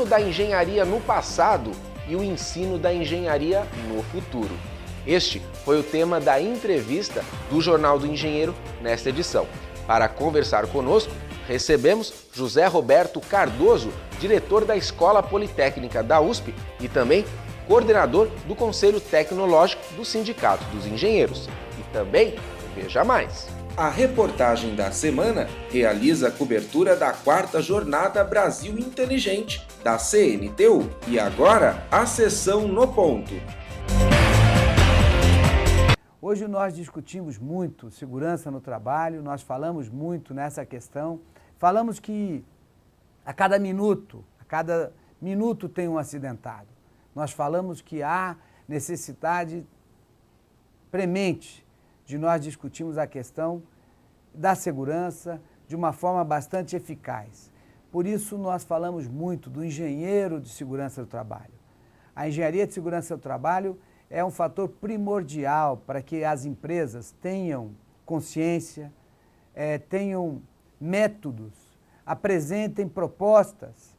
da engenharia no passado e o ensino da engenharia no futuro. Este foi o tema da entrevista do Jornal do Engenheiro nesta edição. Para conversar conosco, recebemos José Roberto Cardoso, diretor da Escola Politécnica da USP e também coordenador do Conselho Tecnológico do Sindicato dos Engenheiros. E também, veja mais. A reportagem da semana realiza a cobertura da 4ª Jornada Brasil Inteligente, da CNTU. E agora, a sessão no ponto. Hoje nós discutimos muito segurança no trabalho, nós falamos muito nessa questão. Falamos que a cada minuto tem um acidentado. Nós falamos que há necessidade premente de nós discutirmos a questão da segurança de uma forma bastante eficaz. Por isso nós falamos muito do engenheiro de segurança do trabalho. A engenharia de segurança do trabalho é um fator primordial para que as empresas tenham consciência, tenham métodos, apresentem propostas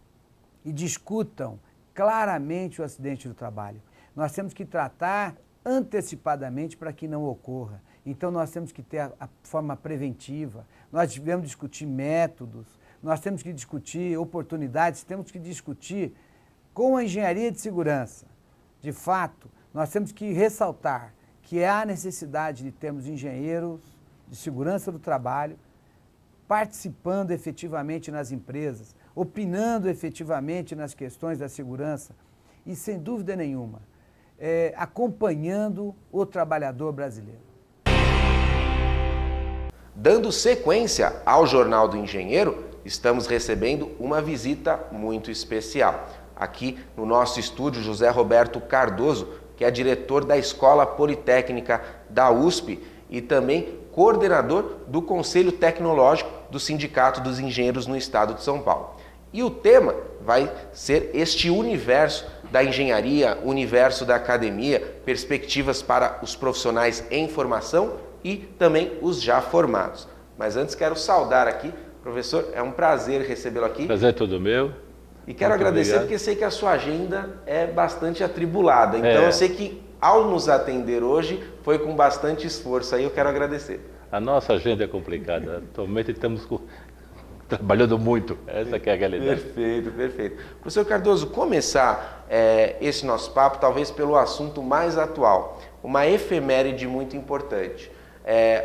e discutam claramente o acidente do trabalho. Nós temos que tratar antecipadamente para que não ocorra. Então nós temos que ter a forma preventiva, nós devemos discutir métodos, nós temos que discutir oportunidades, temos que discutir com a engenharia de segurança. De fato, nós temos que ressaltar que há necessidade de termos engenheiros de segurança do trabalho participando efetivamente nas empresas, opinando efetivamente nas questões da segurança e, sem dúvida nenhuma, acompanhando o trabalhador brasileiro. Dando sequência ao Jornal do Engenheiro, estamos recebendo uma visita muito especial. Aqui no nosso estúdio, José Roberto Cardoso, que é diretor da Escola Politécnica da USP e também coordenador do Conselho Tecnológico do Sindicato dos Engenheiros no Estado de São Paulo. E o tema vai ser este universo da engenharia, universo da academia, perspectivas para os profissionais em formação e também os já formados. Mas antes quero saudar aqui, professor, é um prazer recebê-lo aqui. Prazer é todo meu. E quero agradecer porque sei que a sua agenda é bastante atribulada. Então eu sei que ao nos atender hoje foi com bastante esforço. Aí eu quero agradecer. A nossa agenda é complicada. Atualmente estamos trabalhando muito. Essa que é a realidade. Perfeito, perfeito. Professor Cardoso, começar esse nosso papo talvez pelo assunto mais atual. Uma efeméride muito importante.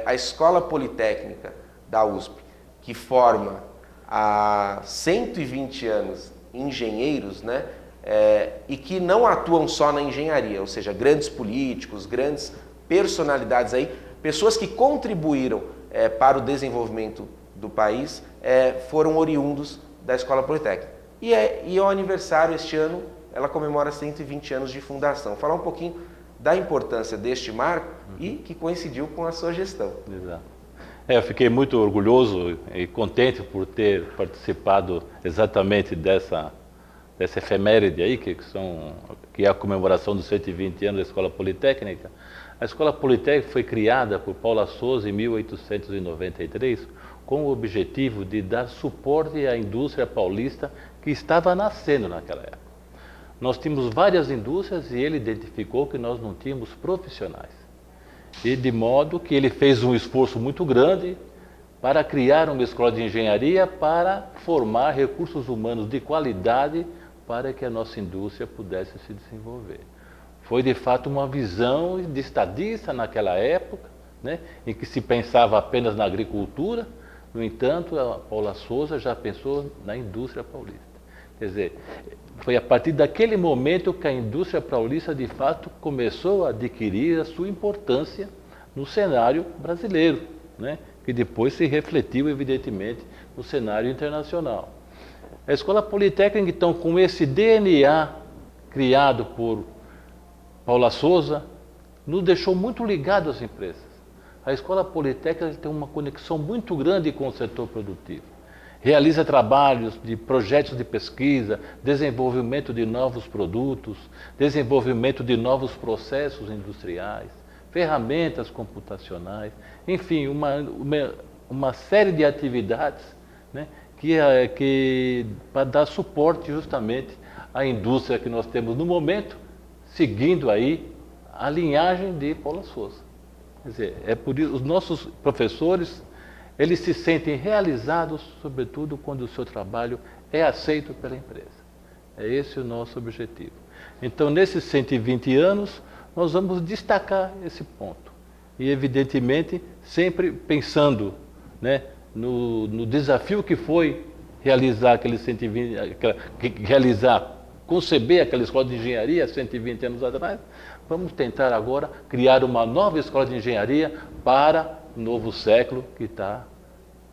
A Escola Politécnica da USP, que forma há 120 anos engenheiros, né? E que não atuam só na engenharia, ou seja, grandes políticos, grandes personalidades aí, pessoas que contribuíram para o desenvolvimento do país, foram oriundos da Escola Politécnica. E ao aniversário este ano, ela comemora 120 anos de fundação. Falar um pouquinho da importância deste marco e que coincidiu com a sua gestão. Exato. Eu fiquei muito orgulhoso e contente por ter participado exatamente dessa efeméride aí, que é a comemoração dos 120 anos da Escola Politécnica. A Escola Politécnica foi criada por Paula Souza em 1893 com o objetivo de dar suporte à indústria paulista que estava nascendo naquela época. Nós tínhamos várias indústrias e ele identificou que nós não tínhamos profissionais. E de modo que ele fez um esforço muito grande para criar uma escola de engenharia para formar recursos humanos de qualidade para que a nossa indústria pudesse se desenvolver. Foi de fato uma visão de estadista naquela época, né, em que se pensava apenas na agricultura. No entanto, a Paula Souza já pensou na indústria paulista. Quer dizer, foi a partir daquele momento que a indústria paulista de fato começou a adquirir a sua importância no cenário brasileiro, né? Que depois se refletiu evidentemente no cenário internacional. A Escola Politécnica, então, com esse DNA criado por Paula Souza, nos deixou muito ligados às empresas. A Escola Politécnica tem uma conexão muito grande com o setor produtivo. Realiza trabalhos de projetos de pesquisa, desenvolvimento de novos produtos, desenvolvimento de novos processos industriais, ferramentas computacionais, enfim, uma série de atividades, né, para dar suporte justamente à indústria que nós temos no momento, seguindo aí a linhagem de Paula Souza. Quer dizer, é por isso os nossos professores, eles se sentem realizados, sobretudo quando o seu trabalho é aceito pela empresa. É esse o nosso objetivo. Então, nesses 120 anos, nós vamos destacar esse ponto. E, evidentemente, sempre pensando, né, no desafio que foi realizar aqueles 120, conceber aquela escola de engenharia há 120 anos atrás, vamos tentar agora criar uma nova escola de engenharia para o novo século que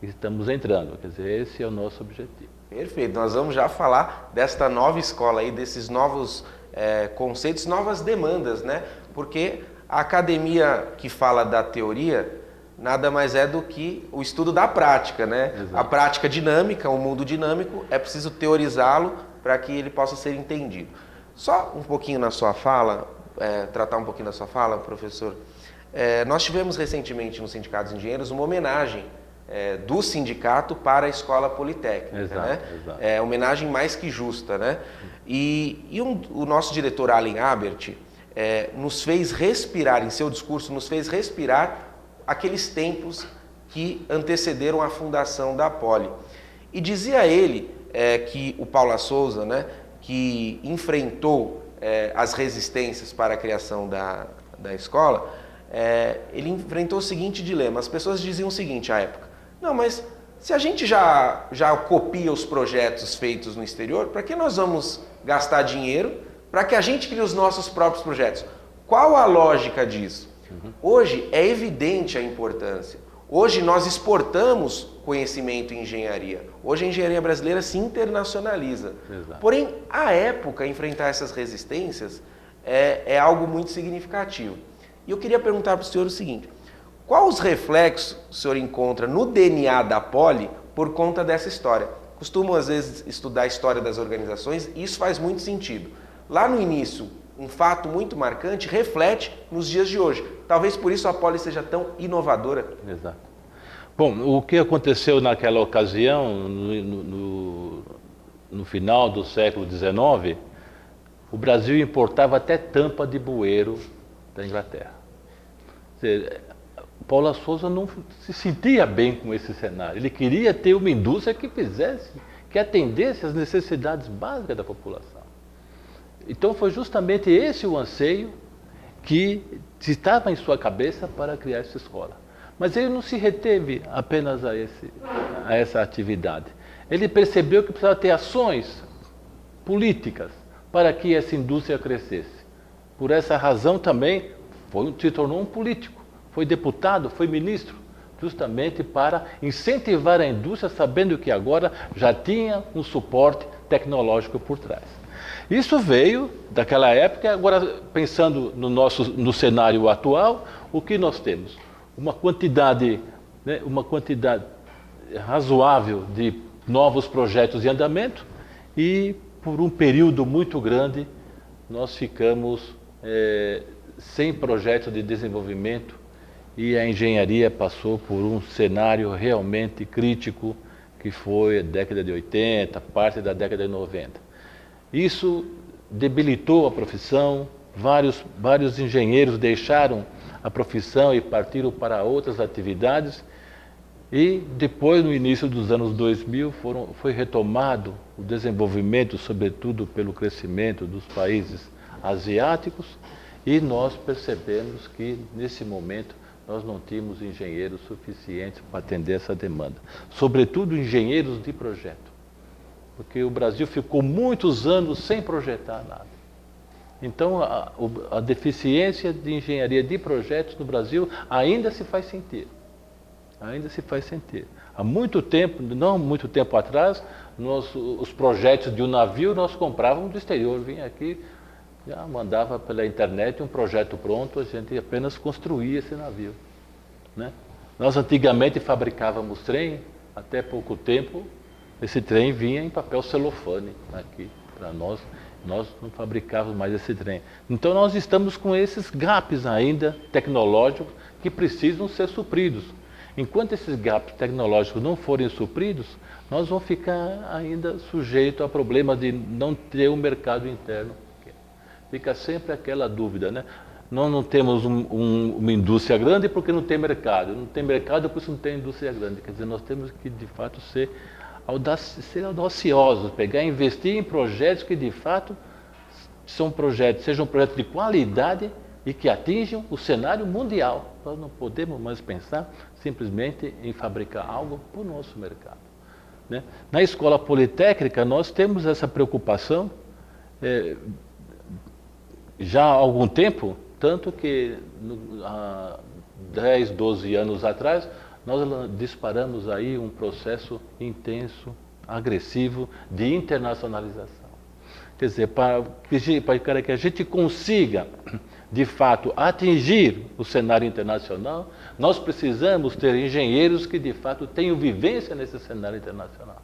estamos entrando. Quer dizer, esse é o nosso objetivo. Perfeito, nós vamos já falar desta nova escola aí, desses novos conceitos, novas demandas, né? Porque a academia que fala da teoria nada mais é do que o estudo da prática, né? Exato. A prática dinâmica, o mundo dinâmico, é preciso teorizá-lo para que ele possa ser entendido. Só um pouquinho na sua fala, tratar um pouquinho da sua fala, professor. Nós tivemos recentemente no Sindicato dos Engenheiros uma homenagem do sindicato para a Escola Politécnica. Exato, né? exato. É homenagem mais que justa, né? O nosso diretor Allen Abert nos fez respirar, em seu discurso, nos fez respirar aqueles tempos que antecederam a fundação da Poli. E dizia ele que o Paula Souza, né, que enfrentou as resistências para a criação da escola, ele enfrentou o seguinte dilema. As pessoas diziam o seguinte à época: não, mas se a gente já copia os projetos feitos no exterior, para que nós vamos gastar dinheiro para que a gente crie os nossos próprios projetos? Qual a lógica disso? Hoje é evidente a importância. Hoje nós exportamos conhecimento em engenharia. Hoje a engenharia brasileira se internacionaliza. Exato. Porém, à época, enfrentar essas resistências é algo muito significativo. E eu queria perguntar para o senhor o seguinte: quais os reflexos o senhor encontra no DNA da Poli por conta dessa história? Costumo, às vezes, estudar a história das organizações e isso faz muito sentido. Lá no início, um fato muito marcante reflete nos dias de hoje. Talvez por isso a Poli seja tão inovadora. Exato. Bom, o que aconteceu naquela ocasião, no final do século XIX, o Brasil importava até tampa de bueiro da Inglaterra. Quer dizer, Paula Souza não se sentia bem com esse cenário. Ele queria ter uma indústria que atendesse às necessidades básicas da população. Então foi justamente esse o anseio que estava em sua cabeça para criar essa escola. Mas ele não se reteve apenas a essa atividade. Ele percebeu que precisava ter ações políticas para que essa indústria crescesse. Por essa razão também se tornou um político. Foi deputado, foi ministro, justamente para incentivar a indústria, sabendo que agora já tinha um suporte tecnológico por trás. Isso veio daquela época. Agora, pensando no cenário atual, o que nós temos? Uma quantidade razoável de novos projetos em andamento e, por um período muito grande, nós ficamos sem projetos de desenvolvimento e a engenharia passou por um cenário realmente crítico, que foi a década de 80, parte da década de 90. Isso debilitou a profissão, vários engenheiros deixaram a profissão e partiram para outras atividades, e depois, no início dos anos 2000, foi retomado o desenvolvimento, sobretudo pelo crescimento dos países asiáticos, e nós percebemos que, nesse momento, nós não tínhamos engenheiros suficientes para atender essa demanda, sobretudo engenheiros de projeto. Porque o Brasil ficou muitos anos sem projetar nada. Então, a deficiência de engenharia de projetos no Brasil ainda se faz sentir. Ainda se faz sentir. Há muito tempo, não muito tempo atrás, os projetos de um navio nós comprávamos do exterior. Vinha aqui, já mandava pela internet um projeto pronto, a gente apenas construía esse navio, né? Nós antigamente fabricávamos trem, até pouco tempo, esse trem vinha em papel celofane aqui para nós não fabricávamos mais esse trem. Então nós estamos com esses gaps ainda tecnológicos que precisam ser supridos. Enquanto esses gaps tecnológicos não forem supridos, nós vamos ficar ainda sujeitos a problema de não ter um mercado interno. Fica sempre aquela dúvida, né? Nós não temos uma indústria grande porque não tem mercado. Não tem mercado por isso não tem indústria grande. Quer dizer, nós temos que, de fato, ser audaciosos, pegar e investir em projetos que, de fato, sejam projetos de qualidade e que atinjam o cenário mundial. Nós não podemos mais pensar simplesmente em fabricar algo para o nosso mercado, né? Na escola politécnica, nós temos essa preocupação já há algum tempo, tanto que há 10, 12 anos atrás, nós disparamos aí um processo intenso, agressivo de internacionalização. Quer dizer, para que a gente consiga, de fato, atingir o cenário internacional, nós precisamos ter engenheiros que, de fato, tenham vivência nesse cenário internacional.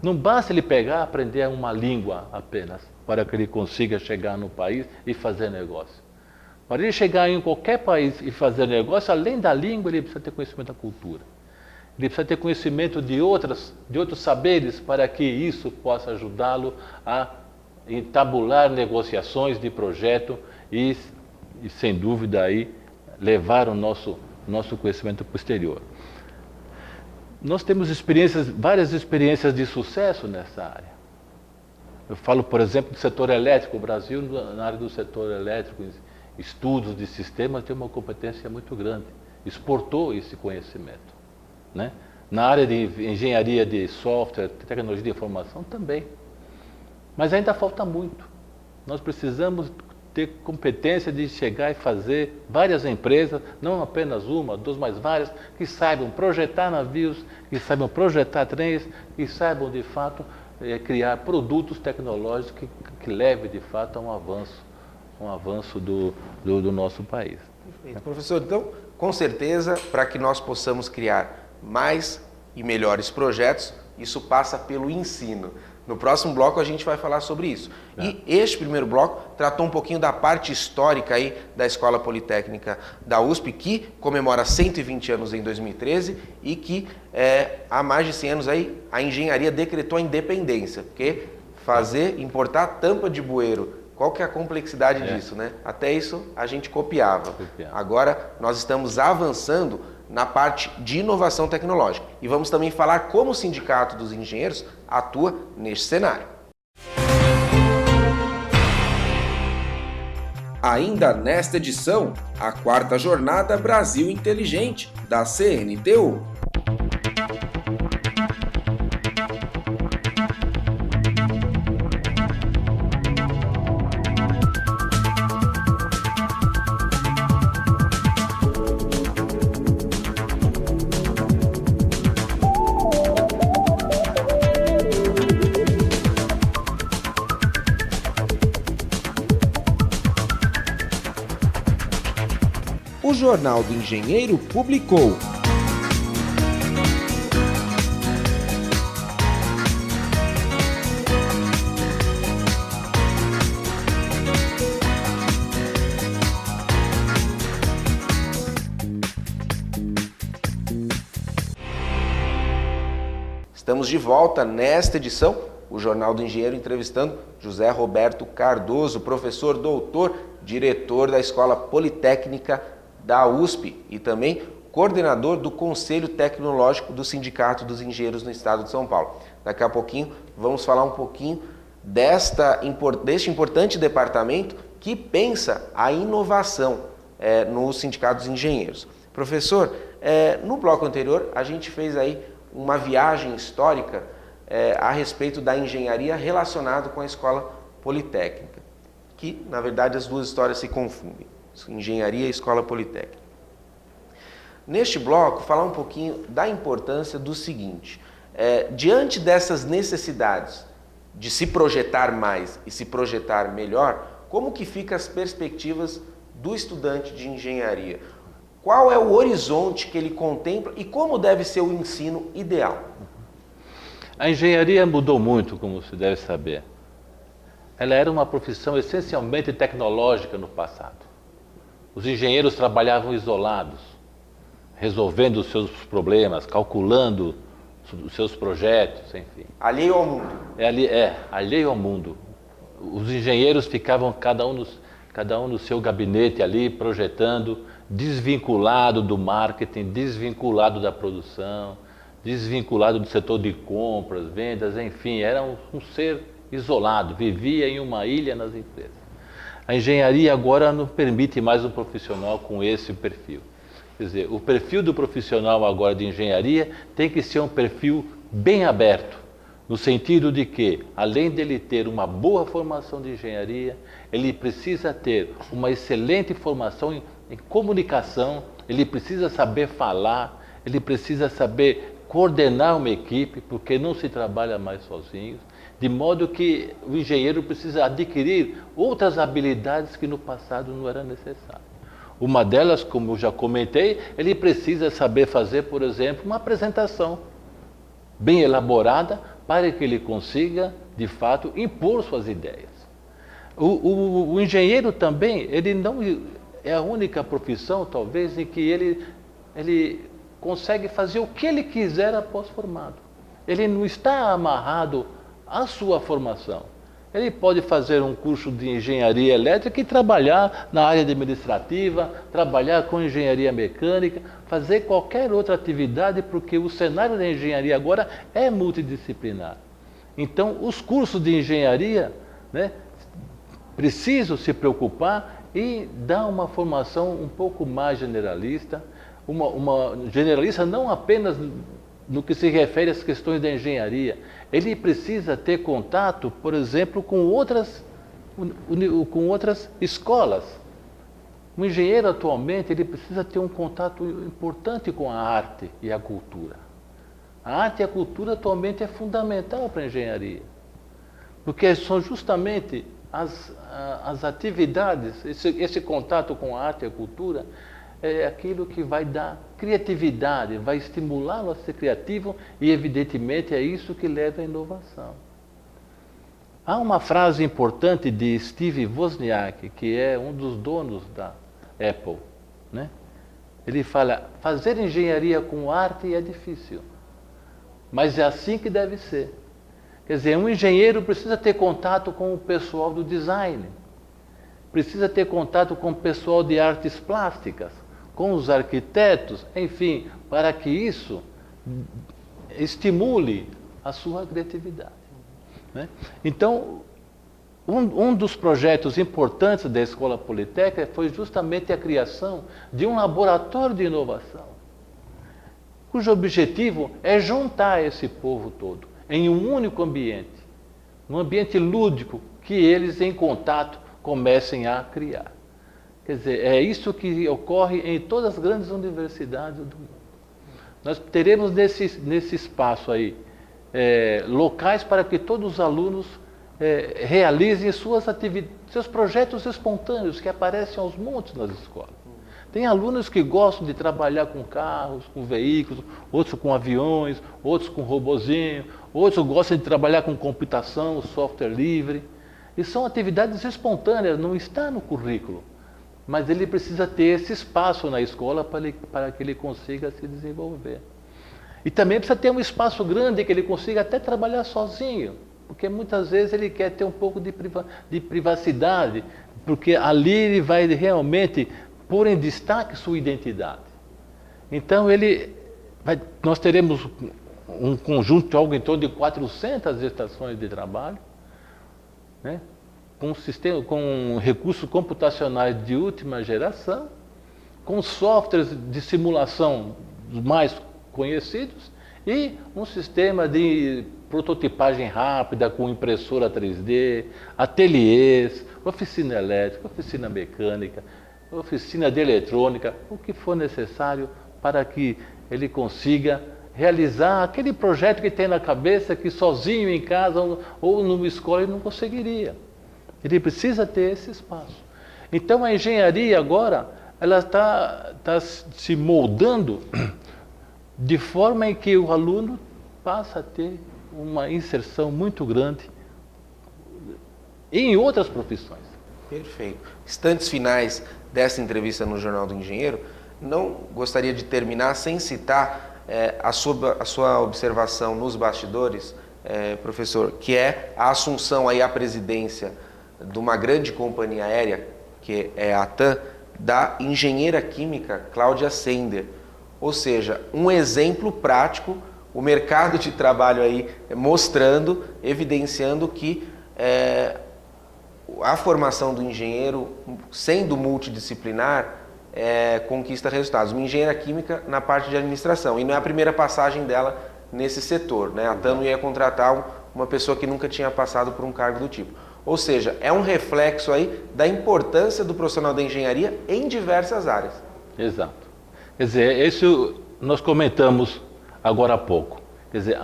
Não basta ele pegar e aprender uma língua apenas, para que ele consiga chegar no país e fazer negócio. Para ele chegar em qualquer país e fazer negócio, além da língua, ele precisa ter conhecimento da cultura. Ele precisa ter conhecimento de outros saberes para que isso possa ajudá-lo a entabular negociações de projeto e sem dúvida, aí, levar o nosso conhecimento para o exterior. Nós temos várias experiências de sucesso nessa área. Eu falo, por exemplo, do setor elétrico. O Brasil, na área do setor elétrico, estudos de sistemas, tem uma competência muito grande. Exportou esse conhecimento, né? Na área de engenharia de software, tecnologia de informação também. Mas ainda falta muito. Nós precisamos ter competência de chegar e fazer várias empresas, não apenas uma, duas, mas várias, que saibam projetar navios, que saibam projetar trens, que saibam, de fato, criar produtos tecnológicos que levem, de fato, a um avanço do nosso país. Perfeito. Professor, então, com certeza, para que nós possamos criar mais e melhores projetos, isso passa pelo ensino. No próximo bloco a gente vai falar sobre isso. E este primeiro bloco tratou um pouquinho da parte histórica aí da Escola Politécnica da USP, que comemora 120 anos em 2013 e que há mais de 100 anos aí a engenharia decretou a independência, porque importar tampa de bueiro, qual que é a complexidade disso, né? Até isso a gente copiava. Agora nós estamos avançando na parte de inovação tecnológica. E vamos também falar como o Sindicato dos Engenheiros atua neste cenário. Ainda nesta edição, a 4ª Jornada Brasil Inteligente, da CNTU. O Jornal do Engenheiro publicou. Estamos de volta nesta edição, o Jornal do Engenheiro entrevistando José Roberto Cardoso, professor doutor, diretor da Escola Politécnica da USP e também coordenador do Conselho Tecnológico do Sindicato dos Engenheiros no Estado de São Paulo. Daqui a pouquinho vamos falar um pouquinho deste importante departamento que pensa a inovação no Sindicato dos Engenheiros. Professor, no bloco anterior a gente fez aí uma viagem histórica a respeito da engenharia relacionada com a Escola Politécnica, que na verdade as duas histórias se confundem. Engenharia e Escola Politécnica. Neste bloco, falar um pouquinho da importância do seguinte, diante dessas necessidades de se projetar mais e se projetar melhor, como que ficam as perspectivas do estudante de engenharia? Qual é o horizonte que ele contempla e como deve ser o ensino ideal? A engenharia mudou muito, como você deve saber. Ela era uma profissão essencialmente tecnológica no passado. Os engenheiros trabalhavam isolados. resolvendo os seus problemas, calculando os seus projetos, enfim. Alheio ao mundo. Alheio ao mundo. Os engenheiros ficavam cada um no seu gabinete ali, projetando, desvinculado do marketing, desvinculado da produção, desvinculado do setor de compras, vendas, enfim, era um ser isolado, vivia em uma ilha nas empresas. A engenharia agora não permite mais um profissional com esse perfil. Quer dizer, o perfil do profissional agora de engenharia tem que ser um perfil bem aberto, no sentido de que, além dele ter uma boa formação de engenharia, ele precisa ter uma excelente formação em comunicação, ele precisa saber falar, ele precisa saber coordenar uma equipe, porque não se trabalha mais sozinho, de modo que o engenheiro precisa adquirir outras habilidades que no passado não era necessário. Uma delas, como eu já comentei, ele precisa saber fazer, por exemplo, uma apresentação bem elaborada para que ele consiga, de fato, impor suas ideias. O engenheiro também, ele não é a única profissão, talvez, em que ele consegue fazer o que ele quiser após formado. Ele não está amarrado à sua formação. Ele pode fazer um curso de engenharia elétrica e trabalhar na área administrativa, trabalhar com engenharia mecânica, fazer qualquer outra atividade, porque o cenário da engenharia agora é multidisciplinar. Então, os cursos de engenharia, né, precisam se preocupar e dar uma formação um pouco mais generalista, uma generalista não apenas no que se refere às questões da engenharia. Ele precisa ter contato, por exemplo, com outras escolas. O engenheiro atualmente ele precisa ter um contato importante com a arte e a cultura. A arte e a cultura atualmente é fundamental para a engenharia, porque são justamente as atividades, esse contato com a arte e a cultura é aquilo que vai dar criatividade, vai estimulá-lo a ser criativo e, evidentemente, é isso que leva à inovação. Há uma frase importante de Steve Wozniak, que é um dos donos da Apple, né? Ele fala, fazer engenharia com arte é difícil, mas é assim que deve ser. Quer dizer, um engenheiro precisa ter contato com o pessoal do design, precisa ter contato com o pessoal de artes plásticas, com os arquitetos, enfim, para que isso estimule a sua criatividade, né? Então, um dos projetos importantes da Escola Politécnica foi justamente a criação de um laboratório de inovação, cujo objetivo é juntar esse povo todo em um único ambiente, um ambiente lúdico que eles, em contato, comecem a criar. Quer dizer, é isso que ocorre em todas as grandes universidades do mundo. Nós teremos nesse espaço aí locais para que todos os alunos realizem seus projetos espontâneos que aparecem aos montes nas escolas. Tem alunos que gostam de trabalhar com carros, com veículos, outros com aviões, outros com robozinho, outros gostam de trabalhar com computação, software livre. E são atividades espontâneas, não está no currículo. Mas ele precisa ter esse espaço na escola para que ele consiga se desenvolver. E também precisa ter um espaço grande que ele consiga até trabalhar sozinho, porque muitas vezes ele quer ter um pouco de privacidade, porque ali ele vai realmente pôr em destaque sua identidade. Então nós teremos um conjunto de algo em torno de 400 estações de trabalho, né? Com recursos computacionais de última geração, com softwares de simulação mais conhecidos e um sistema de prototipagem rápida com impressora 3D, ateliês, oficina elétrica, oficina mecânica, oficina de eletrônica, o que for necessário para que ele consiga realizar aquele projeto que tem na cabeça que sozinho em casa ou numa escola ele não conseguiria. Ele precisa ter esse espaço. Então a engenharia agora, ela está se moldando de forma em que o aluno passa a ter uma inserção muito grande em outras profissões. Perfeito. Instantes finais dessa entrevista no Jornal do Engenheiro, não gostaria de terminar sem citar a sua observação nos bastidores, professor, que é a assunção aí à presidência de uma grande companhia aérea, que é a TAM, da engenheira química Cláudia Sender. Ou seja, um exemplo prático, o mercado de trabalho aí mostrando, evidenciando que a formação do engenheiro, sendo multidisciplinar, conquista resultados. Uma engenheira química na parte de administração, e não é a primeira passagem dela nesse setor, né? A TAM ia contratar uma pessoa que nunca tinha passado por um cargo do tipo. Ou seja, é um reflexo aí da importância do profissional da engenharia em diversas áreas. Exato. Quer dizer, isso nós comentamos agora há pouco. Quer dizer,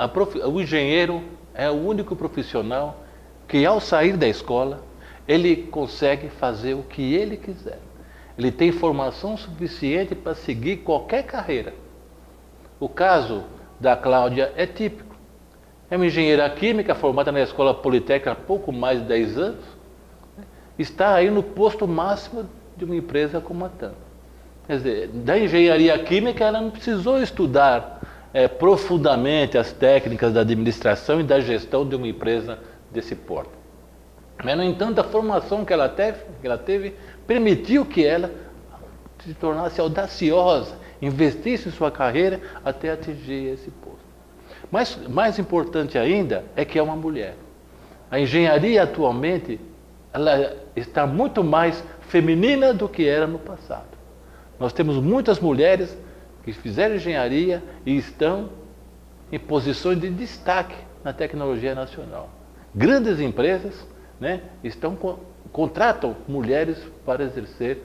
o engenheiro é o único profissional que, ao sair da escola, ele consegue fazer o que ele quiser. Ele tem formação suficiente para seguir qualquer carreira. O caso da Cláudia é típico. É uma engenheira química formada na Escola Politécnica há pouco mais de 10 anos. Está aí no posto máximo de uma empresa como a TAM. Quer dizer, da engenharia química ela não precisou estudar profundamente as técnicas da administração e da gestão de uma empresa desse porte. Mas, no entanto, a formação que ela teve permitiu que ela se tornasse audaciosa, investisse em sua carreira até atingir esse posto. Mas mais importante ainda é que é uma mulher. A engenharia atualmente ela está muito mais feminina do que era no passado. Nós temos muitas mulheres que fizeram engenharia e estão em posições de destaque na tecnologia nacional. Grandes empresas, né, contratam mulheres para exercer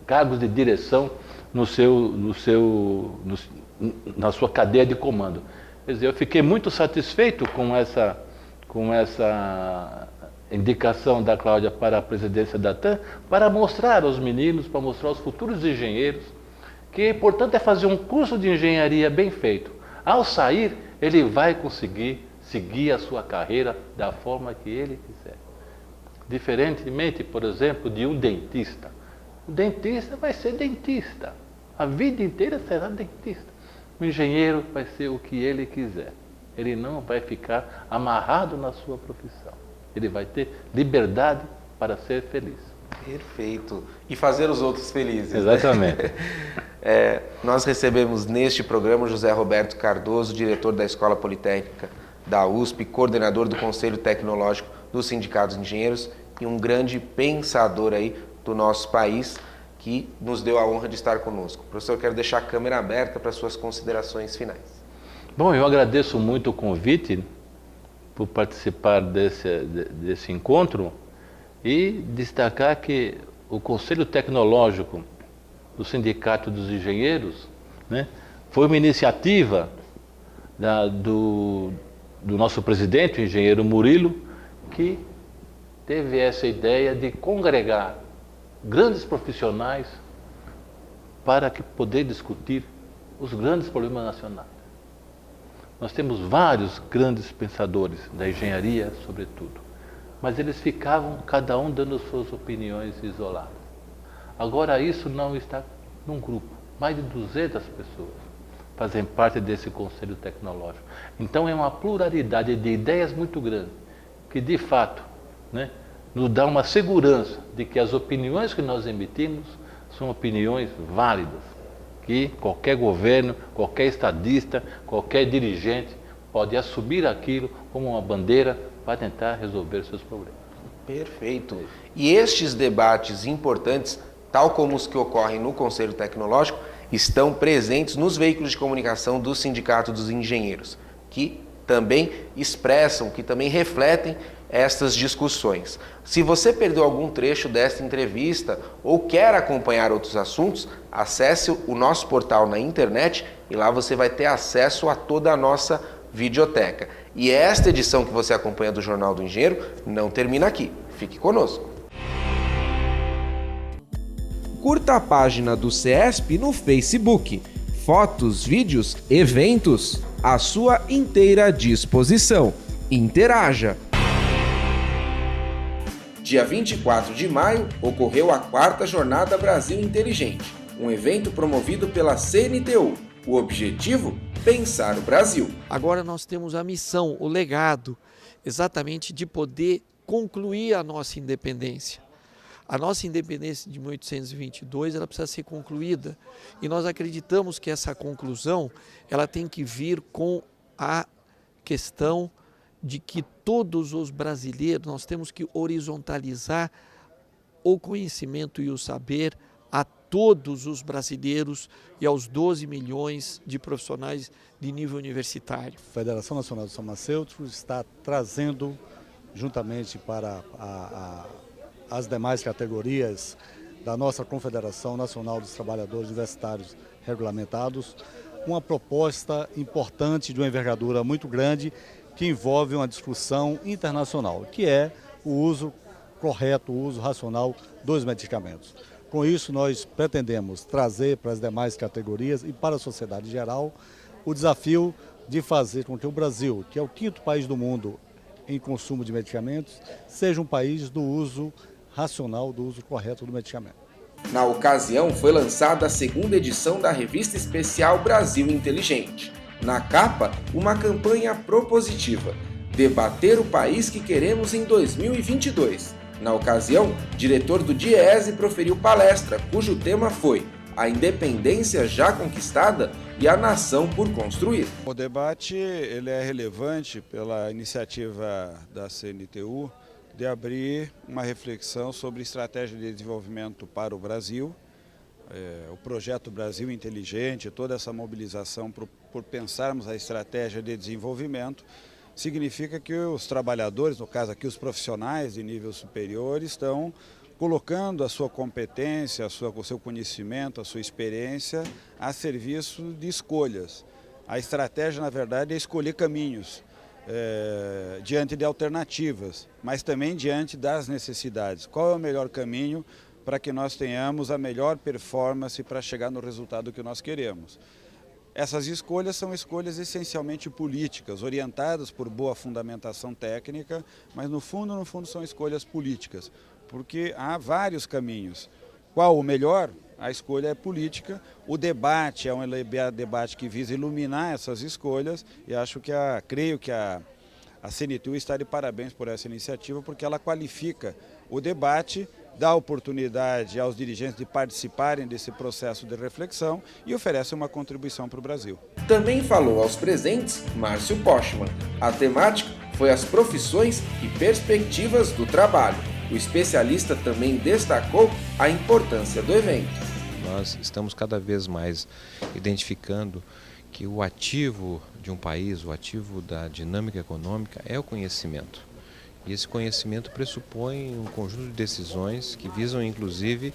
cargos de direção na sua cadeia de comando. Quer dizer, eu fiquei muito satisfeito com essa indicação da Cláudia para a presidência da TAM, para mostrar aos meninos, para mostrar aos futuros engenheiros, que o importante é fazer um curso de engenharia bem feito. Ao sair, ele vai conseguir seguir a sua carreira da forma que ele quiser. Diferentemente, por exemplo, de um dentista. O dentista vai ser dentista. A vida inteira será dentista. O engenheiro vai ser o que ele quiser. Ele não vai ficar amarrado na sua profissão. Ele vai ter liberdade para ser feliz. Perfeito. E fazer os outros felizes. Exatamente. Né? Nós recebemos neste programa o José Roberto Cardoso, diretor da Escola Politécnica da USP, coordenador do Conselho Tecnológico dos Sindicatos de Engenheiros e um grande pensador aí do nosso país, que nos deu a honra de estar conosco. Professor, eu quero deixar a câmera aberta para suas considerações finais. Bom, eu agradeço muito o convite por participar desse encontro e destacar que o Conselho Tecnológico do Sindicato dos Engenheiros, né, foi uma iniciativa do nosso presidente, o engenheiro Murilo, que teve essa ideia de congregar grandes profissionais para poder discutir os grandes problemas nacionais. Nós temos vários grandes pensadores da engenharia, sobretudo, mas eles ficavam cada um dando suas opiniões isoladas. Agora isso não está num grupo, mais de 200 pessoas fazem parte desse Conselho Tecnológico. Então é uma pluralidade de ideias muito grande, que de fato, né, nos dá uma segurança de que as opiniões que nós emitimos são opiniões válidas, que qualquer governo, qualquer estadista, qualquer dirigente pode assumir aquilo como uma bandeira para tentar resolver seus problemas. Perfeito. E estes debates importantes, tal como os que ocorrem no Conselho Tecnológico, estão presentes nos veículos de comunicação do Sindicato dos Engenheiros, que também expressam, que também refletem estas discussões. Se você perdeu algum trecho desta entrevista ou quer acompanhar outros assuntos, acesse o nosso portal na internet e lá você vai ter acesso a toda a nossa videoteca. E esta edição que você acompanha do Jornal do Engenheiro não termina aqui. Fique conosco. Curta a página do CESP no Facebook. Fotos, vídeos, eventos à sua inteira disposição. Interaja! Dia 24 de maio, ocorreu a 4ª Jornada Brasil Inteligente. um evento promovido pela CNTU. O objetivo? Pensar o Brasil. Agora nós temos a missão, o legado, exatamente de poder concluir a nossa independência. A nossa independência de 1822 ela precisa ser concluída e nós acreditamos que essa conclusão ela tem que vir com a questão de que todos os brasileiros, nós temos que horizontalizar o conhecimento e o saber a todos os brasileiros e aos 12 milhões de profissionais de nível universitário. A Federação Nacional dos Farmacêuticos está trazendo, juntamente para as demais categorias da nossa Confederação Nacional dos Trabalhadores Universitários Regulamentados, uma proposta importante de uma envergadura muito grande que envolve uma discussão internacional, que é o uso correto, o uso racional dos medicamentos. Com isso, nós pretendemos trazer para as demais categorias e para a sociedade em geral o desafio de fazer com que o Brasil, que é o 5º país do mundo em consumo de medicamentos, seja um país do uso racional, do uso correto do medicamento. Na ocasião, foi lançada a 2ª edição da revista especial Brasil Inteligente. Na capa, uma campanha propositiva: debater o país que queremos em 2022. Na ocasião, o diretor do DIEESE proferiu palestra, cujo tema foi a independência já conquistada e a nação por construir. O debate ele é relevante pela iniciativa da CNTU de abrir uma reflexão sobre estratégia de desenvolvimento para o Brasil, o projeto Brasil Inteligente, toda essa mobilização por pensarmos a estratégia de desenvolvimento, significa que os trabalhadores, no caso aqui os profissionais de nível superior, estão colocando a sua competência, o seu conhecimento, a sua experiência a serviço de escolhas. A estratégia, na verdade, é escolher caminhos diante de alternativas, mas também diante das necessidades. Qual é o melhor caminho para que nós tenhamos a melhor performance para chegar no resultado que nós queremos? Essas escolhas são escolhas essencialmente políticas, orientadas por boa fundamentação técnica, mas no fundo são escolhas políticas, porque há vários caminhos. Qual o melhor? A escolha é política, o debate é um debate que visa iluminar essas escolhas e creio que a CNTU está de parabéns por essa iniciativa, porque ela qualifica o debate, dá oportunidade aos dirigentes de participarem desse processo de reflexão e oferece uma contribuição para o Brasil. Também falou aos presentes Márcio Pochmann. A temática foi as profissões e perspectivas do trabalho. O especialista também destacou a importância do evento. Nós estamos cada vez mais identificando que o ativo de um país, o ativo da dinâmica econômica é o conhecimento. E esse conhecimento pressupõe um conjunto de decisões que visam, inclusive,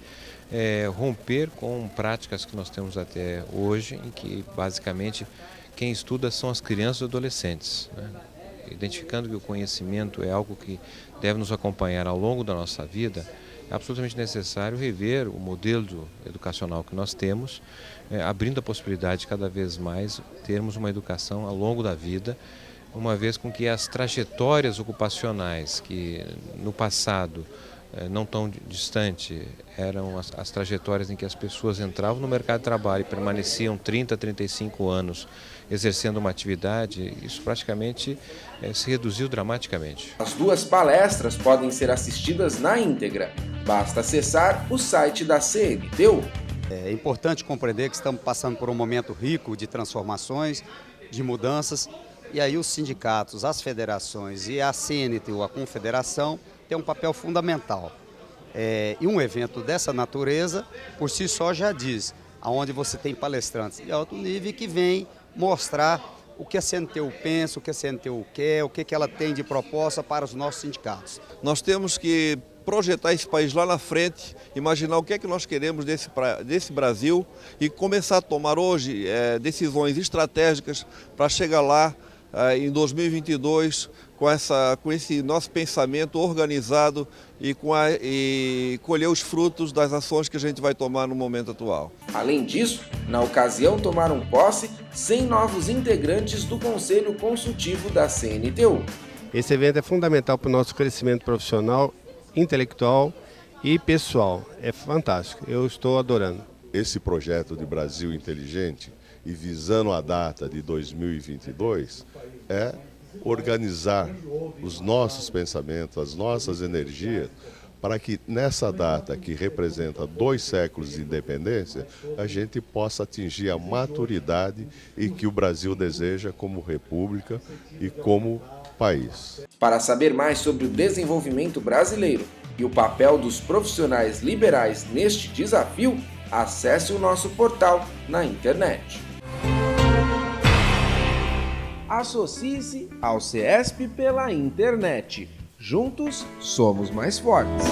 romper com práticas que nós temos até hoje, em que, basicamente, quem estuda são as crianças e adolescentes, né? Identificando que o conhecimento é algo que deve nos acompanhar ao longo da nossa vida, é absolutamente necessário rever o modelo educacional que nós temos, abrindo a possibilidade de cada vez mais termos uma educação ao longo da vida, uma vez com que as trajetórias ocupacionais que no passado, não tão distante, eram as trajetórias em que as pessoas entravam no mercado de trabalho e permaneciam 30, 35 anos exercendo uma atividade, isso praticamente se reduziu dramaticamente. As 2 palestras podem ser assistidas na íntegra. Basta acessar o site da CNTU. É importante compreender que estamos passando por um momento rico de transformações, de mudanças, e aí os sindicatos, as federações e a CNTU, a confederação, têm um papel fundamental. E um evento dessa natureza, por si só, já diz, onde você tem palestrantes de alto nível que vêm mostrar o que a CNTU pensa, o que a CNTU quer, o que ela tem de proposta para os nossos sindicatos. Nós temos que projetar esse país lá na frente, imaginar o que é que nós queremos desse Brasil e começar a tomar hoje decisões estratégicas para chegar lá em 2022 com esse nosso pensamento organizado e colher os frutos das ações que a gente vai tomar no momento atual. Além disso, na ocasião tomaram posse 100 novos integrantes do Conselho Consultivo da CNTU. Esse evento é fundamental para o nosso crescimento profissional, intelectual e pessoal. É fantástico, eu estou adorando. esse projeto de Brasil Inteligente e visando a data de 2022 é organizar os nossos pensamentos, as nossas energias, para que nessa data, que representa 2 séculos de independência, a gente possa atingir a maturidade e que o Brasil deseja como república e como país. Para saber mais sobre o desenvolvimento brasileiro e o papel dos profissionais liberais neste desafio, acesse o nosso portal na internet. Associe-se ao CESP pela internet. Juntos somos mais fortes.